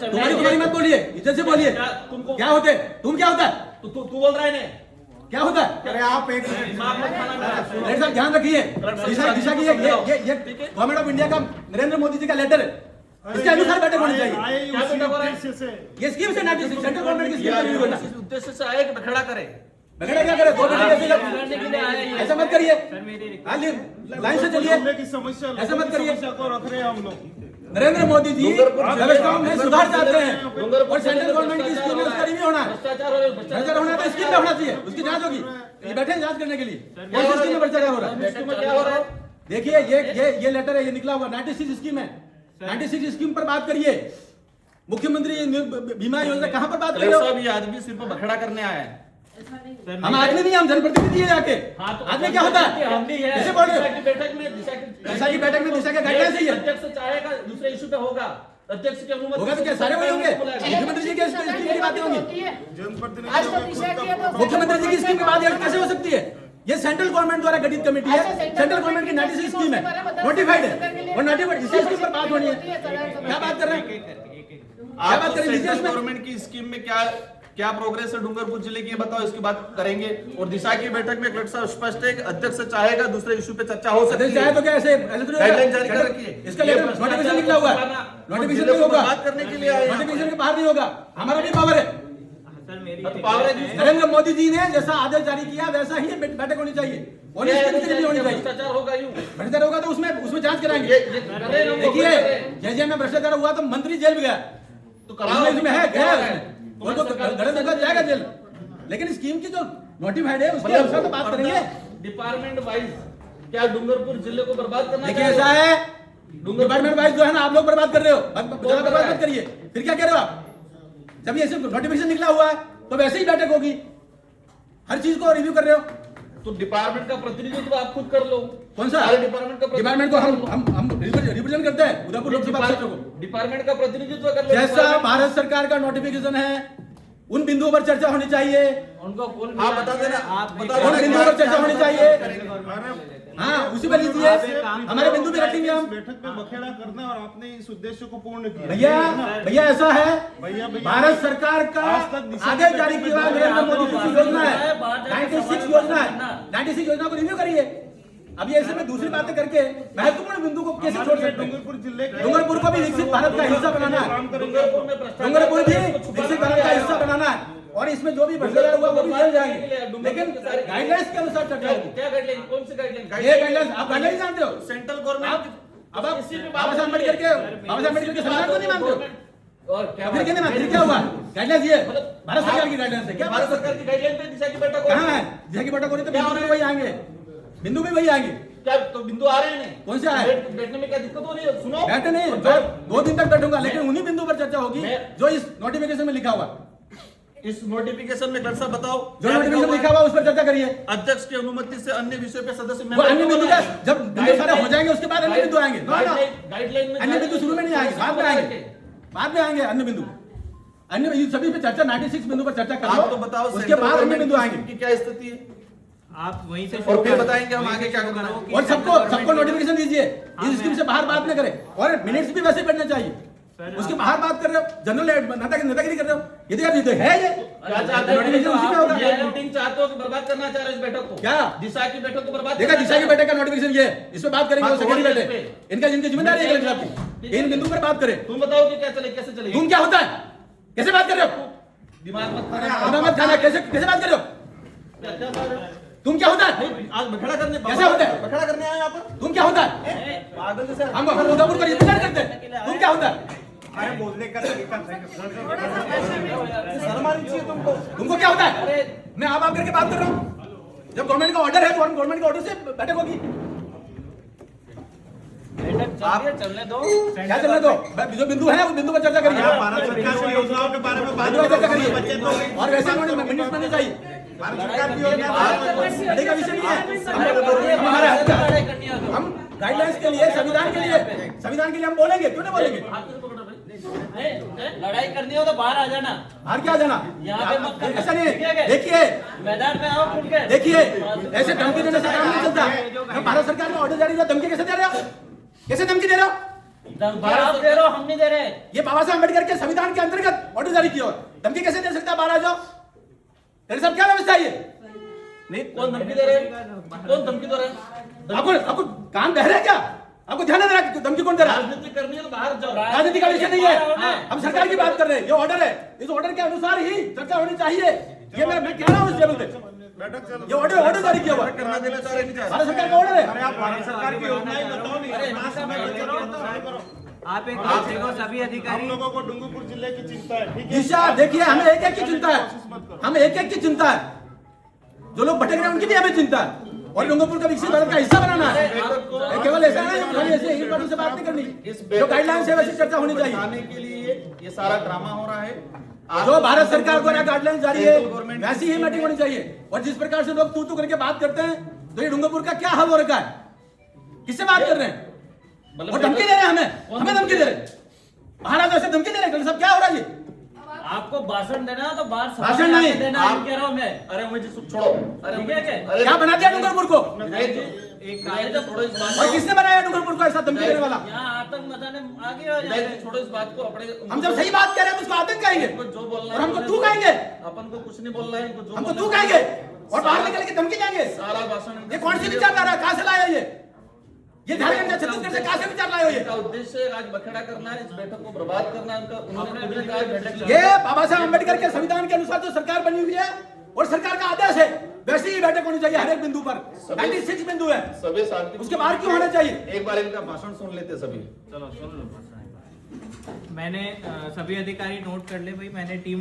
तुम्हारी तुम्हारी मत बोलिए, इज्जत से बोलिए। क्या होते तुम, क्या होता है तू बोल रहा है ना, क्या होता है? अरे आप एक दिमाग मत खाना मेरा। रेड साहब ध्यान रखिए, दिशा की ये गवर्नमेंट ऑफ इंडिया का नरेंद्र मोदी जी का लेटर है, इसके अनुसार बैठक होनी चाहिए। क्या बैठक हो रहा है? ये स्कीम से 96 सेंट्रल गवर्नमेंट की स्कीम का रिव्यू करना। इस उद्देश्य से आए कि बखेड़ा करे। बगैर क्या करे, दो बैठक ऐसे लड़ने के लिए आए हैं। ऐसा मत करिए, लाइन से चलिए, की समस्या, ऐसा मत करिए। समस्या को रख रहे हैं हम लोग। नरेंद्र मोदी जी व्यवस्थाओं में सुधार चाहते हैं डूंगरपुर और सेंट्रल गवर्नमेंट की स्कीम में उसका रिव्यू होना है। भ्रष्टाचार हो रहा है, भ्रष्टाचार होना है तो स्कीम में होना चाहिए, उसकी जांच होगी। ये बैठे हैं जांच करने के लिए, कौन सी स्कीम में भ्रष्टाचार हो रहा है? इसमें क्या हो रहा है? देखिए ये लेटर है, ये निकला हुआ 96 स्कीम है। 96 स्कीम पर बात करिए। मुख्यमंत्री बीमा योजना कहां पर बात कर रहे हो? साहब, ये आदमी सिर्फ बखेड़ा करने आया है। हम आदमी नहीं, हम जनप्रतिनिधि है जाके। आदमी क्या होता है? हम भी है। कैसे बोल रहे हो? दिशा की बैठक में दिशा की बैठक में दिशा के गाइडलाइंस है ये। अध्यक्ष चाहेगा दूसरे इशू पे होगा, अध्यक्ष की अनुमति होगा तो क्या सारे वही होंगे? मुख्यमंत्री जी की स्कीम की बातें होंगी, मुख्यमंत्री जी की स्कीम की बात कैसे हो सकती है? ये सेंट्रल गवर्नमेंट द्वारा गठित कमेटी है, सेंट्रल गवर्नमेंट की 96 स्कीम है, नोटिफाइड है और नोटिफाइड इसी स्कीम पर बात होनी है। क्या बात कर रहे हैं? क्या बात करें? सेंट्रल गवर्नमेंट की स्कीम में क्या प्रोग्रेस है डूंगरपुर जिले की, ये बताओ, इसकी बात करेंगे। और दिशा की बैठक में कलेक्टर साहब स्पष्ट है कि अध्यक्ष चाहेगा दूसरे इशू पे चर्चा हो सकती है। चाहे तो क्या ऐसे थोड़ी गाइडलाइन जारी कर रखी है। इसका नोटिफिकेशन निकला हुआ है, नोटिफिकेशन नहीं होगा, बात करने के लिए आए हैं। नोटिफिकेशन के बाहर नहीं होगा, हमारा भी पावर है। तो पावर है जिसका। नरेंद्र मोदी जी ने जैसा आदेश जारी किया वैसा ही बैठक होनी चाहिए और ये इसकी भी होनी चाहिए। भ्रष्टाचार होगा यूं। भ्रष्टाचार होगा तो उसमें जांच कराएंगे। ये कर रहे हैं हम लोग, देखिए कर रहे हैं। जैसे में भ्रष्टाचार हुआ तो मंत्री जेल में गया, तो कराओ, इसमें है गया उसमें, वो तो गलत होगा जाएगा जेल। लेकिन स्कीम की जो नोटिफाइड है उसके अनुसार तो बात करेंगे। डिपार्टमेंट वाइज क्या डूंगरपुर जिले को बर्बाद करना देखिए ऐसा है, डिपार्टमेंट वाइज जो है ना आप लोग बर्बाद कर रहे हो, बर्बाद मत करिए। फिर क्या कह रहे हो आप? जब ये नोटिफिकेशन निकला हुआ है तो वैसे ही बैठक होगी, हर चीज को रिव्यू कर रहे हो। तो डिपार्टमेंट का प्रतिनिधित्व आप खुद कर लो। कौन सा? सारे डिपार्टमेंट का डिपार्टमेंट को हम रिप्रेजेंट करते हैं उदयपुर लोकसभा क्षेत्र को। डिपार्टमेंट का प्रतिनिधित्व कर लो। जैसा भारत सरकार का नोटिफिकेशन है उन बिंदुओं पर चर्चा होनी चाहिए, उनको कौन आप बता देना, आप उन बिंदुओं पर चर्चा होनी चाहिए। हाँ उसी पर लीजिए, हमारे बिंदु भी रखेंगे हम। बैठक में बखेड़ा करना और आपने इस उद्देश्य को पूर्ण किया। भैया ऐसा है, भारत सरकार का आदेश जारी किया हुआ नरेंद्र मोदी जी की योजना है, 96 योजना है, 96 योजना को रिव्यू करिए। अब ये ऐसे में दूसरी बातें करके महत्वपूर्ण बिंदु को कैसे छोड़ सकते हैं? डूंगरपुर जिले के डूंगरपुर को भी विकसित भारत का हिस्सा बनाना है, डूंगरपुर में भ्रष्टाचार डूंगरपुर भी विकसित भारत का हिस्सा बनाना है और इसमें जो भी भ्रष्टाचार हुआ वो भी जेल जाएंगे, लेकिन गाइडलाइंस के अनुसार चर्चा होगी। क्या गाइडलाइन, कौन सी गाइडलाइन? ये गाइडलाइंस आप गाइडलाइन जानते हो? सेंट्रल गवर्नमेंट अब आप बाबा साहब अम्बेडकर के संविधान को नहीं मानते हो? और क्या फिर क्या नहीं मानते? फिर क्या हुआ? गाइडलाइंस ये भारत सरकार की गाइडलाइंस है। क्या भारत सरकार की गाइडलाइन पे दिशा की बैठक हो कहाँ है? दिशा की बैठक हो रही तो बिंदु भी वही आएंगे, बिंदु भी वही आएंगे। क्या तो बिंदु आ रहे हैं? कौन से आए? बैठने में क्या दिक्कत हो रही है? सुनो, बैठे नहीं, 2 दिन तक बैठूंगा, लेकिन उन्हीं बिंदु पर चर्चा होगी जो इस नोटिफिकेशन में लिखा हुआ। इस नोटिफिकेशन में सर बताओ जो नोटिफिकेशन लिखा हुआ उस पर चर्चा करिए। अध्यक्ष की अनुमति से अन्य विषयों पे सदस्य वो अन्य बिंदु का जब बिंदु सारे हो जाएंगे उसके बाद अन्य बिंदु आएंगे। गाइडलाइन में अन्य बिंदु शुरू में नहीं आएंगे, बाद में आएंगे, बाद में आएंगे अन्य बिंदु। अन्य इन सभी पे चर्चा 96 बिंदु पर चर्चा कर लो, आप तो बताओ उसके बाद अन्य बिंदु आएंगे की क्या स्थिति है, आप वहीं से और फिर बताएंगे हम आगे क्या करना है। और सबको नोटिफिकेशन दीजिए, इस स्कीम से बाहर बात न करें और मिनट्स भी वैसे पढ़ने चाहिए। उसके बाहर बात कर रहे हो, जनरल नेतागिरी कर रहे हो, ये तो है ये क्या चाहते हो? नोटिफिकेशन उसी में होगा। ये मीटिंग चाहते हो कि बर्बाद करना चाह रहे हो इस बैठक को? क्या दिशा की बैठक को बर्बाद देखा? करना दिशा की चाह रहे बैठक का नोटिफिकेशन ये है, इस पे बात करेंगे। हाँ, वो सेक्रेटरी तो बैठे, इनका जिनकी जिम्मेदारी है कलेक्टर साहब की, इन बिंदु पर बात करें। हो? तुम बताओ कि क्या चले, कैसे चलेगी? तुम क्या होता है? कैसे बात कर रहे हो? दिमाग मत खाना मत खाना, कैसे बात कर रहे हो? तुम क्या होता है? आज बखेड़ा करने कैसे होता है? बखेड़ा करने आए यहाँ पर? तुम क्या होता है? पागल जैसे हम उदयपुर का इंतजार करते हैं, तुम क्या होता है? अरे बोलने का तरीका शर्म आनी चाहिए तुमको। तुमको क्या होता है? मैं आप करके बात कर रहा हूँ। जब गवर्नमेंट का ऑर्डर है तो गवर्नमेंट के ऑर्डर से बैठक होगी। आप चलने दो, क्या चलने दो? जो बिंदु है उस बिंदु पर चर्चा करिए, भारत सरकार की योजनाओं के बारे में बात बिंदु पर चर्चा करिए और वैसे मिनट्स बनने चाहिए। भारत सरकार की योजना लड़ाई का विषय नहीं है, हमारा हक है। हम गाइडलाइंस के लिए, संविधान के लिए हम बोलेंगे, क्यों नहीं बोलेंगे? लड़ाई करनी हो तो बाहर आ जाना, बाहर क्या जाना? यहाँ पे मत करना। ऐसा नहीं है। देखिए मैदान में आओ खुल के। देखिए ऐसे धमकी देने से काम नहीं चलता। हम भारत सरकार का ऑर्डर जारी हुआ, धमकी कैसे दे रहे हो? कैसे धमकी दे रहे हो? धमकी आप दे रहे हो, हम नहीं दे रहे। ये बाबा साहब अम्बेडकर के संविधान के अंतर्गत ऑर्डर जारी किया है। धमकी कैसे दे सकता है? बाहर आ जाओ। तेरे साहब क्या व्यवस्था है ये? नहीं, कौन धमकी दे रहे हैं? कौन धमकी दे रहा है? आपको कान बहरे है क्या? आपको ध्यान नहीं दे रहा धमकी कौन दे रहा है? राजनीति करनी है तो बाहर जाओ। राजनीति का विषय नहीं है, हम सरकार की बात कर रहे हैं। ये ऑर्डर है, इस ऑर्डर के अनुसार ही चर्चा होनी चाहिए। ये मैं कह रहा हूँ इस टेबल पे ये ऑर्डर जारी किया हुआ है। करना देना चाह रहे नहीं चाह रहे। भारत सरकार का ऑर्डर है। अरे आप भारत सरकार की योजना ही बताओ नहीं। आप एक बात देखो, सभी हम अधिकारी लोगों को डूंगरपुर जिले की चिंता है, ठीक है? निशा देखिए, हमें एक एक की चिंता है, हमें एक एक की चिंता है। जो लोग भटक रहे हैं उनकी भी हमें चिंता है, और डूंगरपुर का विकसित भारत का हिस्सा बनाना है। ये केवल ऐसा नहीं है खाली ऐसे ही से बात नहीं करनी, जो गाइडलाइंस है वैसी चर्चा होनी चाहिए। बताने के लिए ये सारा ड्रामा हो रहा है। जो भारत सरकार द्वारा गाइडलाइंस जारी है वैसी ही मीटिंग होनी चाहिए। और जिस प्रकार से लोग तू करके बात करते हैं, तो ये डूंगरपुर का क्या हाल हो रखा है? किससे बात कर रहे हैं? और धमकी दे रहे हैं हमें धमकी दे रहे हैं। महाराज ऐसे धमकी दे रहे हैं। सब क्या हो रहा है ये? आपको भाषण देना है तो बाहर सभा भाषण में नहीं। आके देना, आप- कह रहा हूँ मैं। अरे मुझे छोड़ो। अरे ठीक है क्या? अरे क्या बना दिया डूंगरपुर को? विधायक जी, विधायक जी, छोड़ो इस बात और को। किसने बनाया डूंगरपुर को ऐसा धमकी देने वाला? यहाँ आतंक मचाने आगे हो विधायक जाए। जी, छोड़ो इस बात को। अपने हम जब सही बात कह रहे हैं तो उसको आतंक कहेंगे, उनको जो बोलना और है हमको बोलने तू दो। कहेंगे, अपन को कुछ नहीं बोलना है, इनको जो हमको बोलना तू है कहेंगे, और बाहर निकल के धमकी देंगे। सारा भाषण ये कौन सी विचारधारा है? कहाँ से लाया ये झारखंड छत्तीसगढ़ से कहाँ से विचार लाए हो ये? इनका उद्देश्य आज बखेड़ा करना है, इस बैठक को बर्बाद करना है। उन्होंने खुद ने कहा बैठक ये बाबा साहब अम्बेडकर के संविधान के अनुसार जो सरकार बनी हुई है और सरकार का आदेश है, वैसी ही बैठक होनी चाहिए हर एक बिंदु पर। 96 बिंदु है, सभी शांति, उसके बाहर क्यों होना चाहिए? एक बार इनका भाषण सुन लेते सभी। मैंने सभी अधिकारी नोट कर ले भाई, मैंने टीम